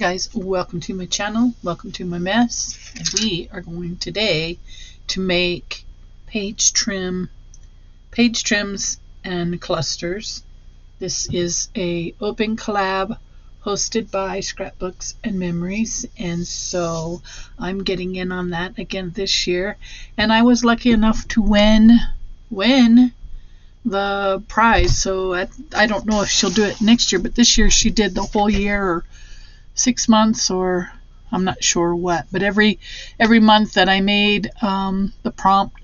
guys, welcome to my channel, welcome to my mess, and we are going today to make page trims and clusters. This is a open collab hosted by Scrapbooks and Memories, and so I'm getting in on that again this year, and I was lucky enough to win the prize. So I don't know if she'll do it next year, but this year she did the whole year or 6 months, or I'm not sure what, but every month that I made the prompt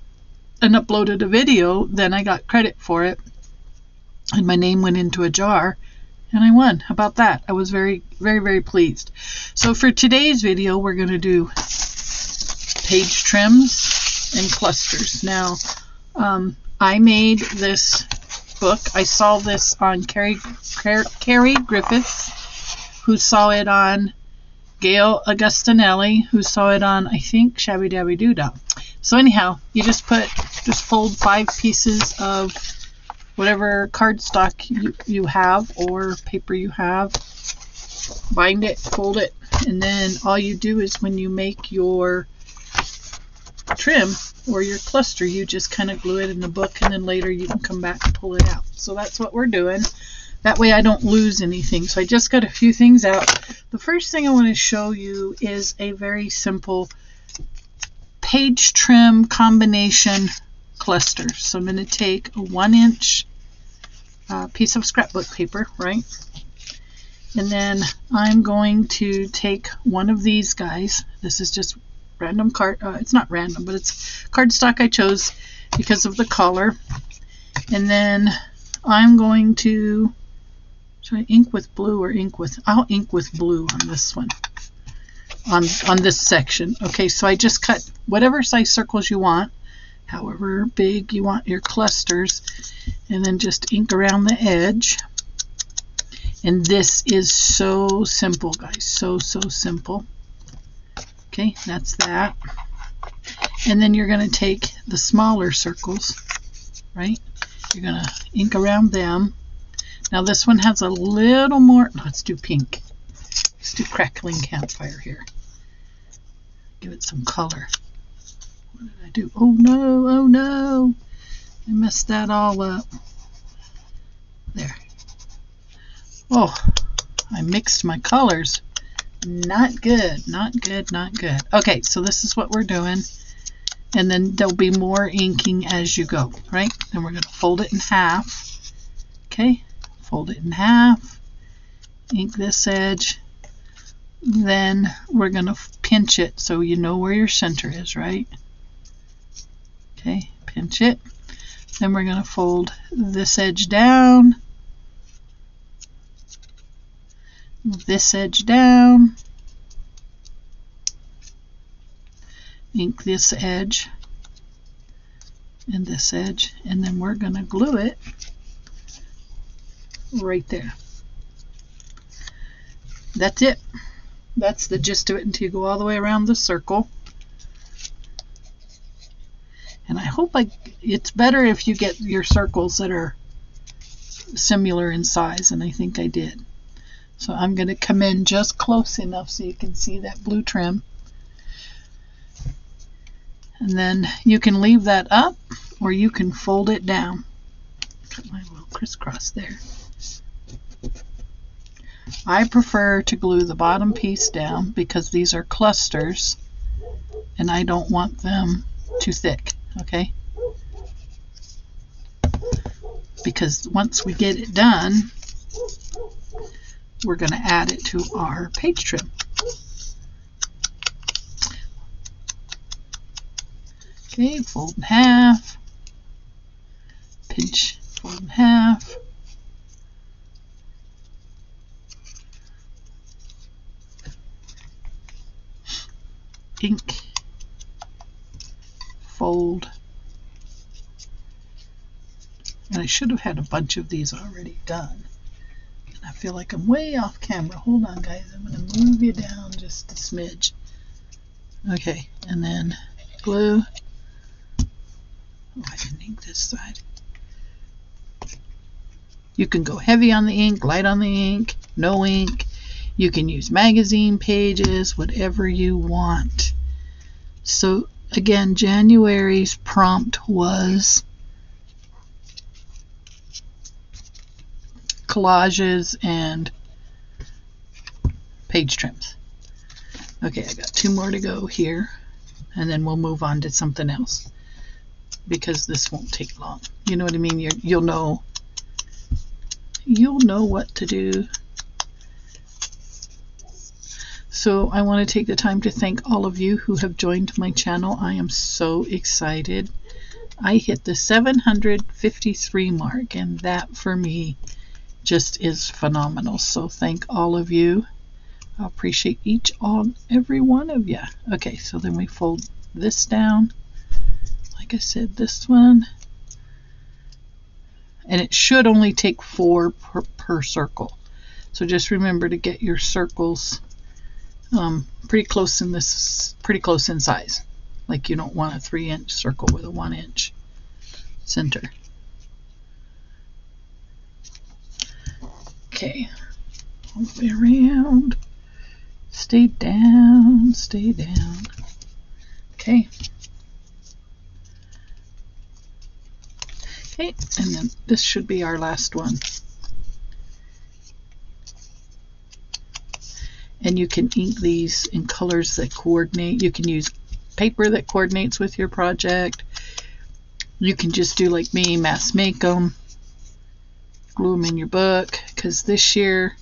and uploaded a video, then I got credit for it and my name went into a jar and I won. How about that? I was very, very, very pleased. So for today's video, we're going to do page trims and clusters. Now I made this book. I saw this on Carrie Griffiths, who saw it on Gail Augustinelli, who saw it on, I think, Shabby Dabby Doodah. So anyhow, you just fold 5 pieces of whatever cardstock you have or paper you have, bind it, fold it, and then all you do is when you make your trim or your cluster, you just kind of glue it in the book, and then later you can come back and pull it out. So that's what we're doing. That way I don't lose anything. So I just got a few things out. The first thing I want to show you is a very simple page trim combination cluster. So I'm going to take a 1-inch piece of scrapbook paper, right? And then I'm going to take one of these guys. This is just random card. It's not random, but it's cardstock I chose because of the color. And then I'm going to try ink with blue or ink with, I'll ink with blue on this one, on this section. Okay, so I just cut whatever size circles you want, however big you want your clusters, and then just ink around the edge. And this is so simple, guys, so simple. Okay, that's that. And then you're going to take the smaller circles, right? You're going to ink around them. Now this one has a little more, let's do pink. Let's do crackling campfire here. Give it some color. What did I do? Oh no, I messed that all up. There. Oh, I mixed my colors. Not good, not good, not good. Okay, so this is what we're doing. And then there'll be more inking as you go, right? Then we're going to fold it in half. Okay, fold it in half. Ink this edge. Then we're going to pinch it so you know where your center is, right? Okay, pinch it. Then we're going to fold this edge down. This edge down, ink this edge and this edge, and then we're going to glue it right there. That's it. That's the gist of it until you go all the way around the circle. And I hope it's better if you get your circles that are similar in size, and I think I did. So I'm going to come in just close enough so you can see that blue trim. And then you can leave that up or you can fold it down. Cut my little crisscross there. I prefer to glue the bottom piece down because these are clusters and I don't want them too thick, okay? Because once we get it done, we're going to add it to our page trim. Okay, fold in half, pinch, fold in half. Ink, fold. And I should have had a bunch of these already done. I feel like I'm way off camera. Hold on, guys. I'm going to move you down just a smidge. Okay, and then glue. Oh, I didn't ink this side. You can go heavy on the ink, light on the ink, no ink. You can use magazine pages, whatever you want. So again, January's prompt was collages and page trims. Okay, I got 2 more to go here, and then we'll move on to something else, because this won't take long. You know what I mean? You'll know what to do. So I want to take the time to thank all of you who have joined my channel. I am so excited. I hit the 753 mark, and that for me just is phenomenal. So thank all of you. I appreciate every one of you. Okay, so then we fold this down. Like I said, this one. And it should only take 4 per circle. So just remember to get your circles pretty close in size. Like you don't want a 3-inch circle with a 1-inch center. Okay, all the way around. Stay down, stay down. Okay. Okay, and then this should be our last one. And you can ink these in colors that coordinate. You can use paper that coordinates with your project. You can just do like me, mass make them, glue them in your book, because this year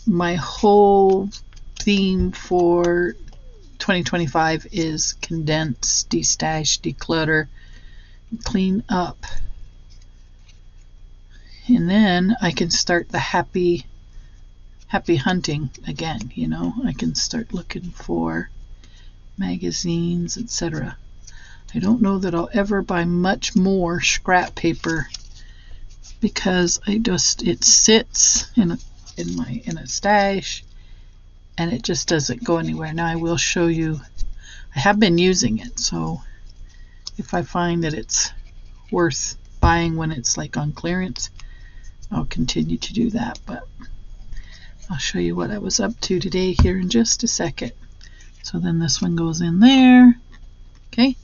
my whole theme for 2025 is condense, destash, declutter, clean up. And then I can start the happy hunting again. You know, I can start looking for magazines, etc. I don't know that I'll ever buy much more scrap paper, because it sits in a stash, and it just doesn't go anywhere. Now I will show you. I have been using it, so if I find that it's worth buying when it's like on clearance, I'll continue to do that. But I'll show you what I was up to today here in just a second. So then this one goes in there, okay,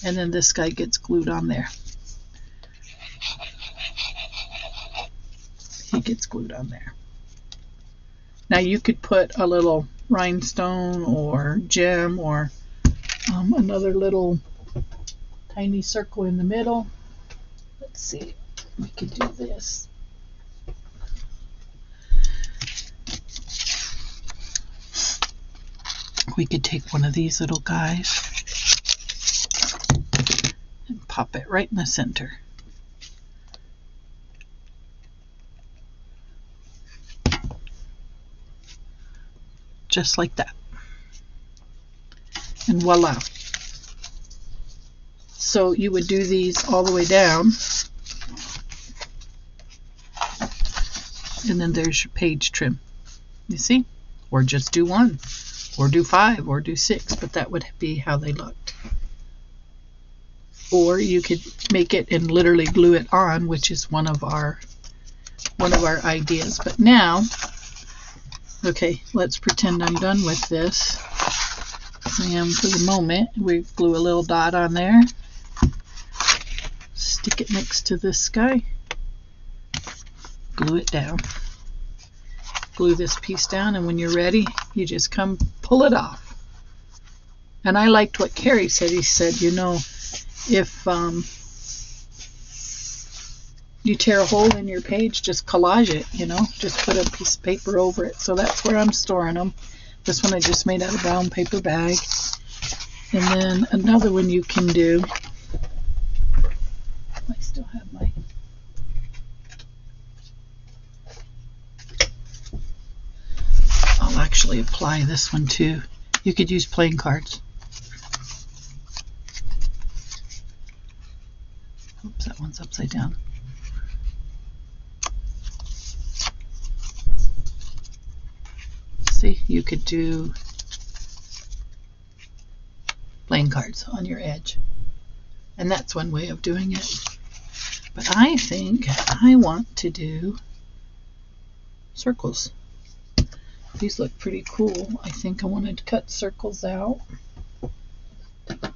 and then this guy gets glued on there. He gets glued on there. Now you could put a little rhinestone or gem or another little tiny circle in the middle. Let's see, we could do this. We could take one of these little guys and pop it right in the center. Just like that. And voila. So you would do these all the way down. And then there's your page trim. You see? Or just do 1. Or do 5, or do 6, but that would be how they looked. Or you could make it and literally glue it on, which is one of our ideas. But now, okay, let's pretend I'm done with this. I am for the moment. We glue a little dot on there. Stick it next to this guy. Glue it down. Glue this piece down, and when you're ready, you just come pull it off. And I liked what Carrie said. He said, you know, if you tear a hole in your page, just collage it, you know, just put a piece of paper over it. So that's where I'm storing them. This one I just made out of a brown paper bag. And then another one you can do. I still have my... I'll actually apply this one too. You could use playing cards. Oops, that one's upside down. See, you could do playing cards on your edge. And that's one way of doing it. But I think I want to do circles. these look pretty cool. I think I wanted to cut circles out. I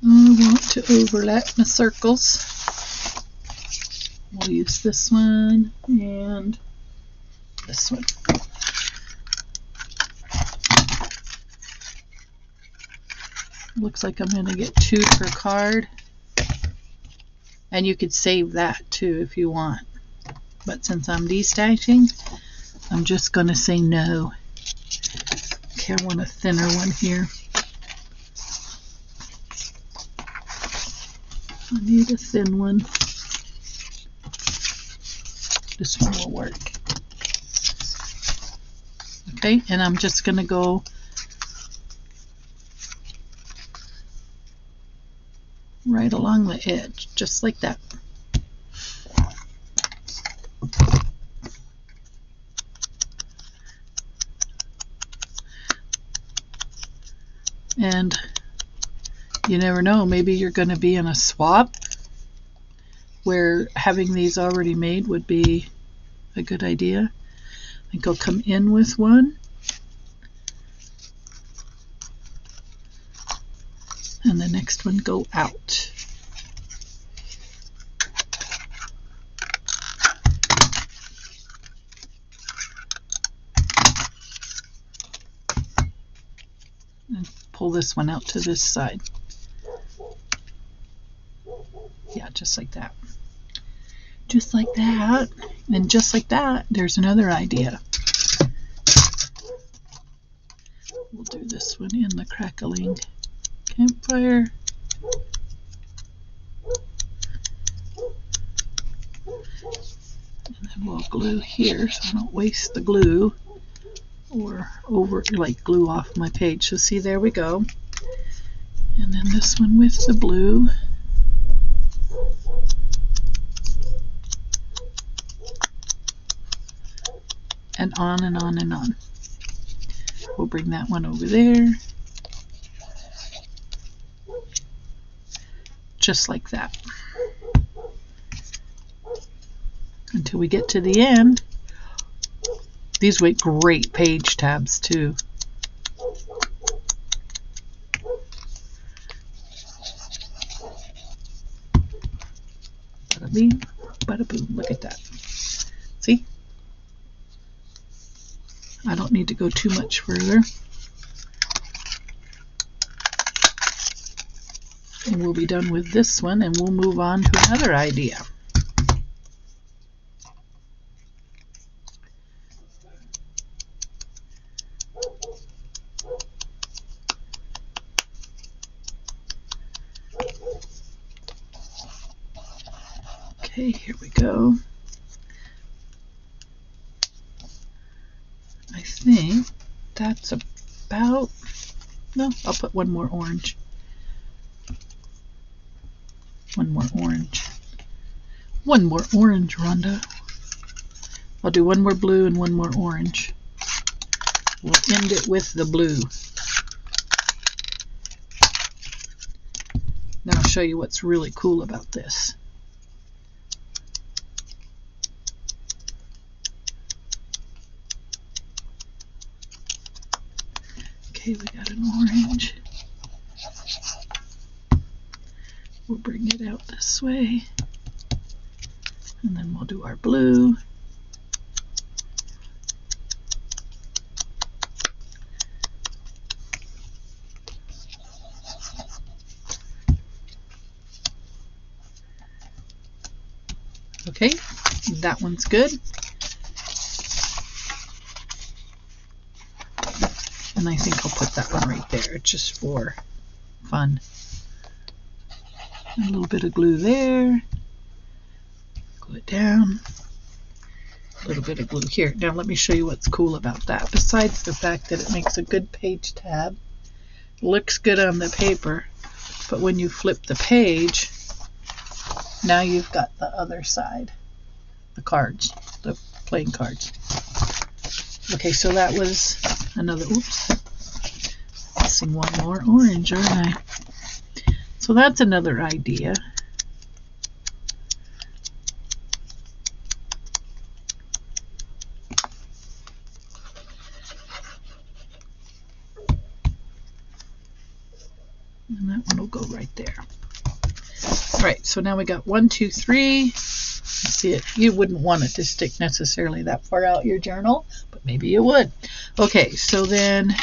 want to overlap my circles. We'll use this one and this one. Looks like I'm going to get 2 per card. And you could save that too if you want. But since I'm destashing, I'm just going to say no. Okay, I want a thinner one here. I need a thin one. This one will work. Okay, and I'm just going to go right along the edge, just like that. And you never know, maybe you're going to be in a swap where having these already made would be a good idea. I think I'll come in with one and the next one go out. And pull this one out to this side. Yeah, just like that. Just like that. And just like that, there's another idea. We'll do this one in the crackling campfire. And then we'll glue here so I don't waste the glue or glue off my page. So see, there we go. And then this one with the blue. And on and on and on. We'll bring that one over there. Just like that. Until we get to the end. These make great page tabs too. Bada bing, bada boom. Look at that. See? I don't need to go too much further. And we'll be done with this one and we'll move on to another idea. Okay, here we go. I think that's about, no, I'll put one more orange. One more orange. One more orange, Rhonda. I'll do one more blue and one more orange. We'll end it with the blue. Then I'll show you what's really cool about this. Okay, we got an orange. We'll bring it out this way. And then we'll do our blue. Okay, that one's good. And I think I'll put that one right there just for fun. A little bit of glue there. Glue it down. A little bit of glue here. Now let me show you what's cool about that. Besides the fact that it makes a good page tab, looks good on the paper, but when you flip the page, now you've got the other side, the cards, the playing cards. Okay, so that was another, oops, missing one more orange, aren't I? So that's another idea. And that one will go right there. All right, so now we got 1, 2, 3. See it, you wouldn't want it to stick necessarily that far out your journal, but maybe you would. Okay, so then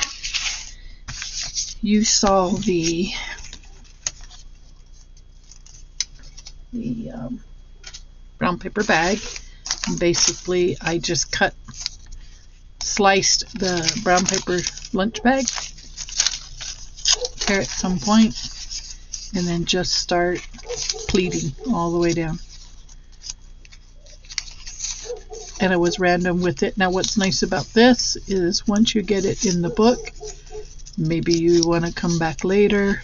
you saw the brown paper bag, and basically I just sliced the brown paper lunch bag, tear at some point, and then just start pleating all the way down. And I was random with it. Now what's nice about this is once you get it in the book, maybe you want to come back later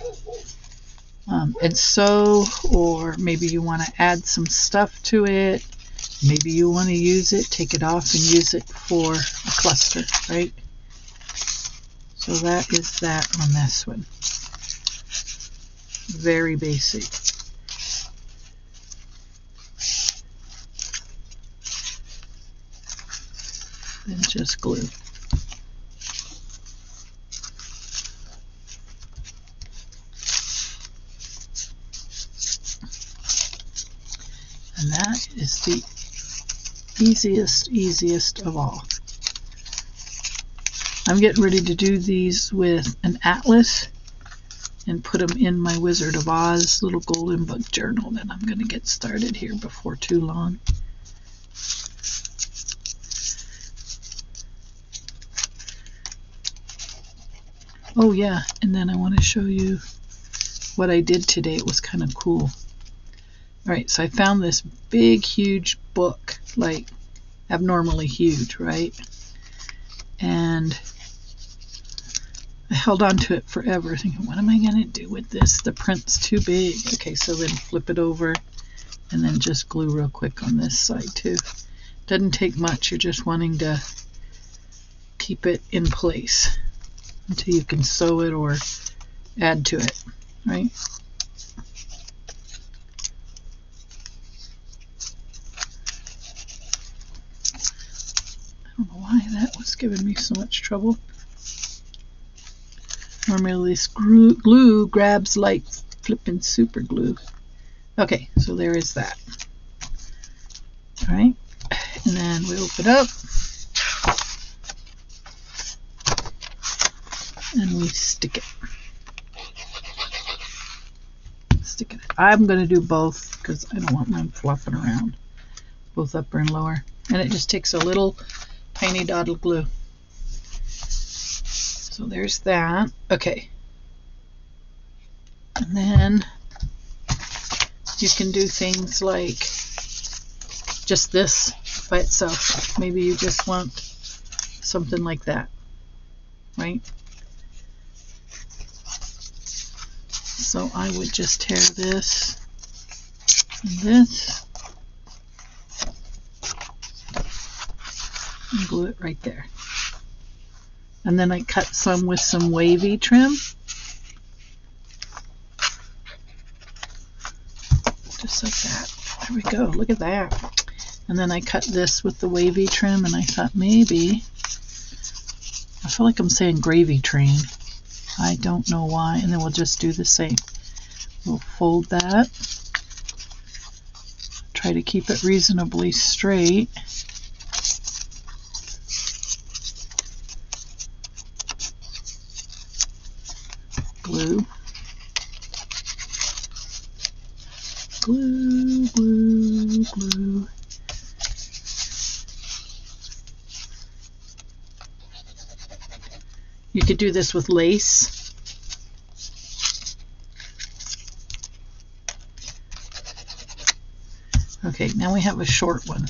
and sew, or maybe you want to add some stuff to it. Maybe you want to use it, take it off and use it for a cluster, right? So that is that on this one. Very basic. Then just glue. And that is the easiest of all. I'm getting ready to do these with an atlas and put them in my Wizard of Oz little golden book journal. Then I'm going to get started here before too long. Oh yeah, and then I want to show you what I did today. It was kind of cool. Alright, so I found this big, huge book, like abnormally huge, right? And I held on to it forever, thinking, what am I going to do with this? The print's too big. Okay, so then flip it over and then just glue real quick on this side too. Doesn't take much, you're just wanting to keep it in place until you can sew it or add to it, right? I don't know why that was giving me so much trouble. Normally this glue grabs like flipping super glue. Okay, so there is that. All right, and then we open up and we stick it. Stick it. I'm going to do both because I don't want mine fluffing around, both upper and lower. And it just takes a little tiny dot of glue. So there's that. Okay. And then you can do things like just this by itself. Maybe you just want something like that, right? So I would just tear this and this and glue it right there. And then I cut some with some wavy trim. Just like that. There we go. Look at that. And then I cut this with the wavy trim, and I thought maybe, I feel like I'm saying gravy train. I don't know why. And then we'll just do the same. We'll fold that. Try to keep it reasonably straight. Glue. Glue, glue, glue. You could do this with lace. Okay, now we have a short one.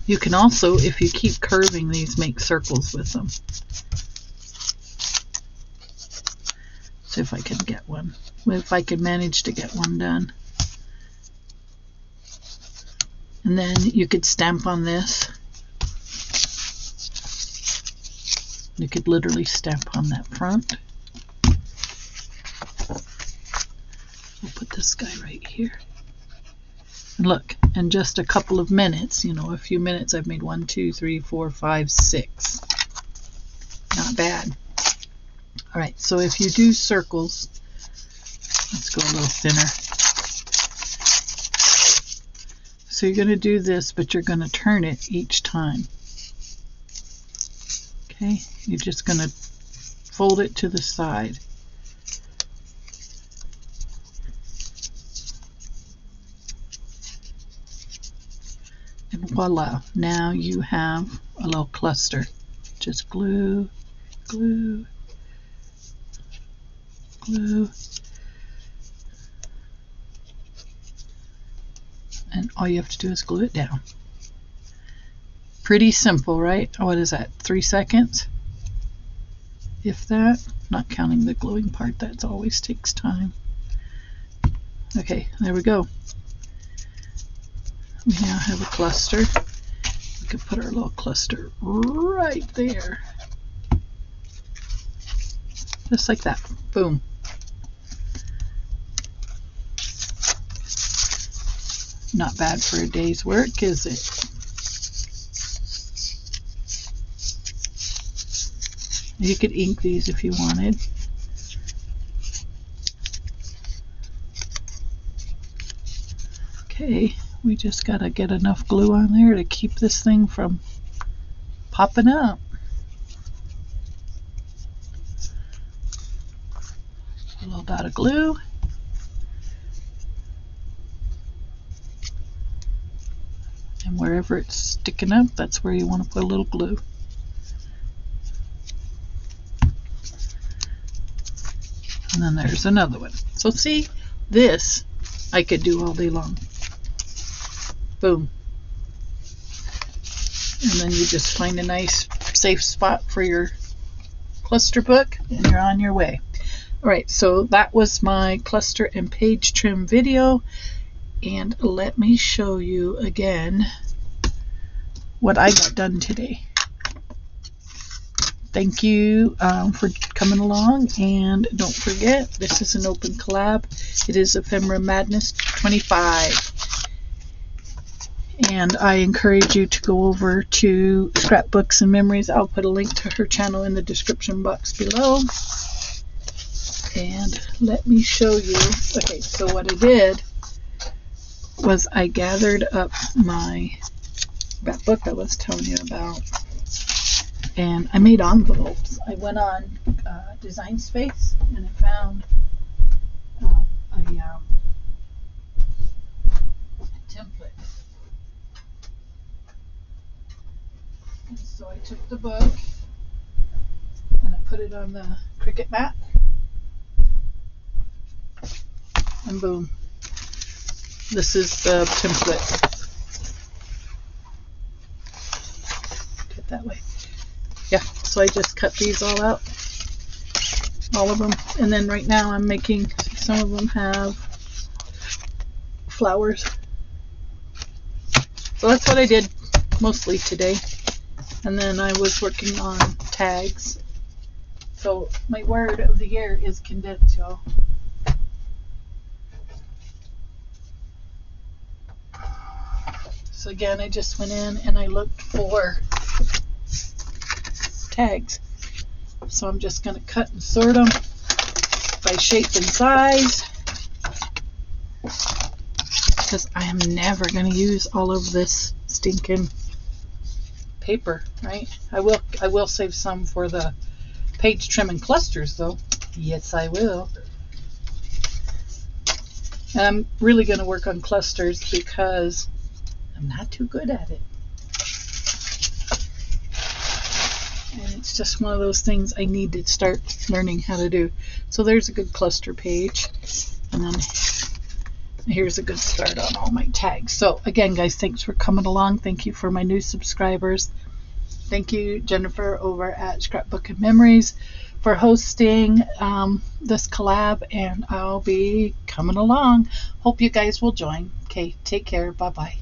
You can also, if you keep curving these, make circles with them. See if I can get one. If I can manage to get one done. And then you could stamp on this. You could literally stamp on that front. We'll put this guy right here. And look, in just a couple of minutes, you know, a few minutes, I've made 1, 2, 3, 4, 5, 6. Not bad. All right, so if you do circles, let's go a little thinner. So you're going to do this, but you're going to turn it each time. Okay, you're just going to fold it to the side. And voila, now you have a little cluster. Just glue, glue, glue. And all you have to do is glue it down. Pretty simple, right? What is that, 3 seconds? If that, not counting the gluing part, that always takes time. Okay, there we go. We now have a cluster. We could put our little cluster right there. Just like that. Boom. Not bad for a day's work, is it? You could ink these if you wanted. Okay, we just gotta get enough glue on there to keep this thing from popping up. A little dot of glue. And wherever it's sticking up, that's where you want to put a little glue. And then there's another one. So see, this I could do all day long. Boom. And then you just find a nice safe spot for your cluster book and you're on your way. All right, so that was my cluster and page trim video. And let me show you again what I got done today. Thank you for coming along, and don't forget, this is an open collab. It is Ephemera Madness 25. And I encourage you to go over to Scrapbooks and Memories. I'll put a link to her channel in the description box below. And let me show you. Okay, so what I did was I gathered up that book I was telling you about. And I made envelopes. I went on Design Space and I found a template. And so I took the book and I put it on the Cricut mat. And boom. This is the template. Get that way. Yeah, so I just cut these all out, all of them, and then right now I'm making, some of them have flowers. So that's what I did mostly today, and then I was working on tags. So my word of the year is condensed, y'all. So again, I just went in and I looked for tags. So I'm just going to cut and sort them by shape and size, because I am never going to use all of this stinking paper, right? I will save some for the page trim and clusters though. Yes, I will. And I'm really going to work on clusters because I'm not too good at it. And it's just one of those things I need to start learning how to do. So there's a good cluster page. And then here's a good start on all my tags. So again, guys, thanks for coming along. Thank you for my new subscribers. Thank you, Jennifer, over at Scrapbook and Memories, for hosting this collab. And I'll be coming along. Hope you guys will join. Okay, take care. Bye-bye.